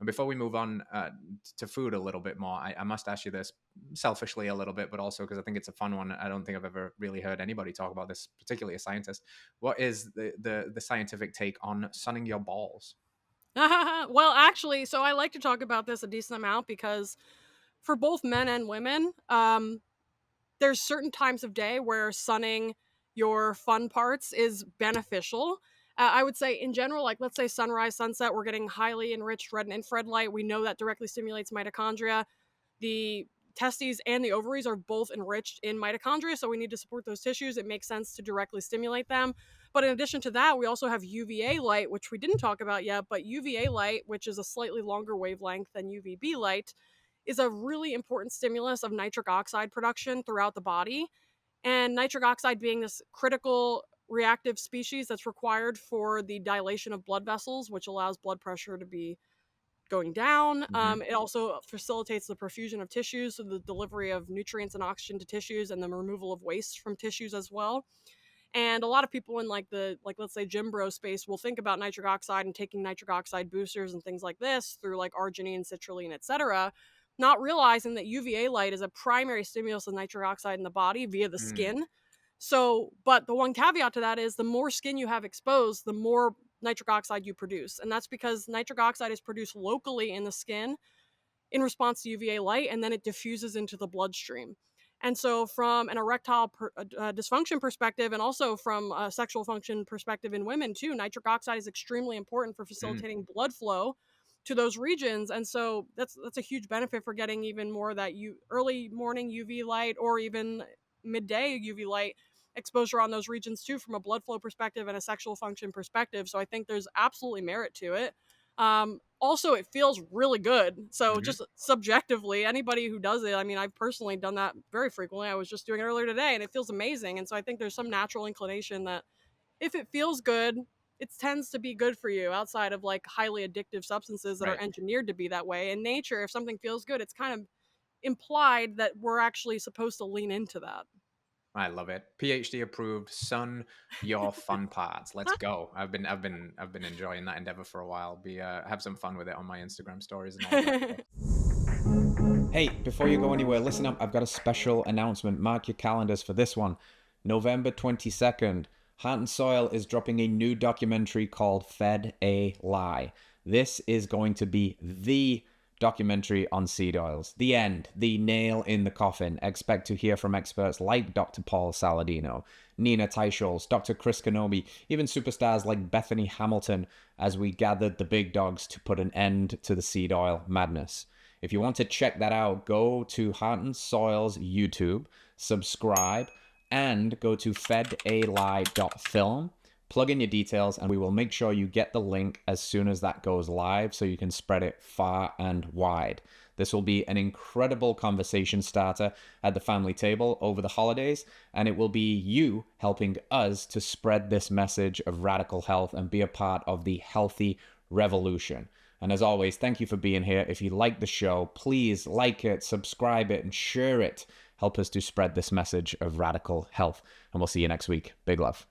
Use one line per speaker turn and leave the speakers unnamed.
And before we move on to food a little bit more, I must ask you this selfishly a little bit, but also because I think it's a fun one. I don't think I've ever really heard anybody talk about this, particularly a scientist. What is the scientific take on sunning your balls?
Well, actually, so I like to talk about this a decent amount because for both men and women, there's certain times of day where sunning your fun parts is beneficial. I would say in general, like let's say sunrise, sunset, we're getting highly enriched red and infrared light. We know that directly stimulates mitochondria. The testes and the ovaries are both enriched in mitochondria, so we need to support those tissues. It makes sense to directly stimulate them. But in addition to that, we also have UVA light, which we didn't talk about yet, but UVA light, which is a slightly longer wavelength than UVB light, is a really important stimulus of nitric oxide production throughout the body. And nitric oxide being this critical reactive species that's required for the dilation of blood vessels, which allows blood pressure to be going down.
Hmm.
It also facilitates the perfusion of tissues, so the delivery of nutrients and oxygen to tissues and the removal of waste from tissues as well. And a lot of people in let's say gym bro space will think about nitric oxide and taking nitric oxide boosters and things like this through like arginine, citrulline, etc., not realizing that UVA light is a primary stimulus of nitric oxide in the body via the
Mm.
skin. So, but the one caveat to that is the more skin you have exposed, the more nitric oxide you produce. And that's because nitric oxide is produced locally in the skin in response to UVA light, and then it diffuses into the bloodstream. And so, from an dysfunction perspective, and also from a sexual function perspective in women too, nitric oxide is extremely important for
Mm.
facilitating blood flow to those regions. And so, that's a huge benefit for getting even more of that early morning UV light or even midday UV light exposure on those regions too, from a blood flow perspective and a sexual function perspective. So I think there's absolutely merit to it. Also, it feels really good. So
Hmm.
just subjectively, anybody who does it, I mean, I've personally done that very frequently. I was just doing it earlier today and it feels amazing. And so I think there's some natural inclination that if it feels good, it tends to be good for you outside of like highly addictive substances that are
Right.
engineered to be that way. In nature, if something feels good, it's kind of implied that we're actually supposed to lean into that.
I love it. PhD approved. Sun your fun parts. Let's go. I've been enjoying that endeavor for a while. Be have some fun with it on my Instagram stories and all of that stuff. Hey, before you go anywhere, listen up. I've got a special announcement. Mark your calendars for this one. November 22nd, Heart and Soil is dropping a new documentary called Fed a Lie. This is going to be the documentary on seed oils. The end, the nail in the coffin. Expect to hear from experts like Dr. Paul Saladino, Nina Teicholz, Dr. Chris Kenobi, even superstars like Bethany Hamilton as we gathered the big dogs to put an end to the seed oil madness. If you want to check that out, go to Heart and Soil's YouTube, subscribe, and go to fedalie.film. Plug in your details, and we will make sure you get the link as soon as that goes live so you can spread it far and wide. This will be an incredible conversation starter at the family table over the holidays, and it will be you helping us to spread this message of radical health and be a part of the healthy revolution. And as always, thank you for being here. If you like the show, please like it, subscribe it, and share it. Help us to spread this message of radical health. And we'll see you next week. Big love.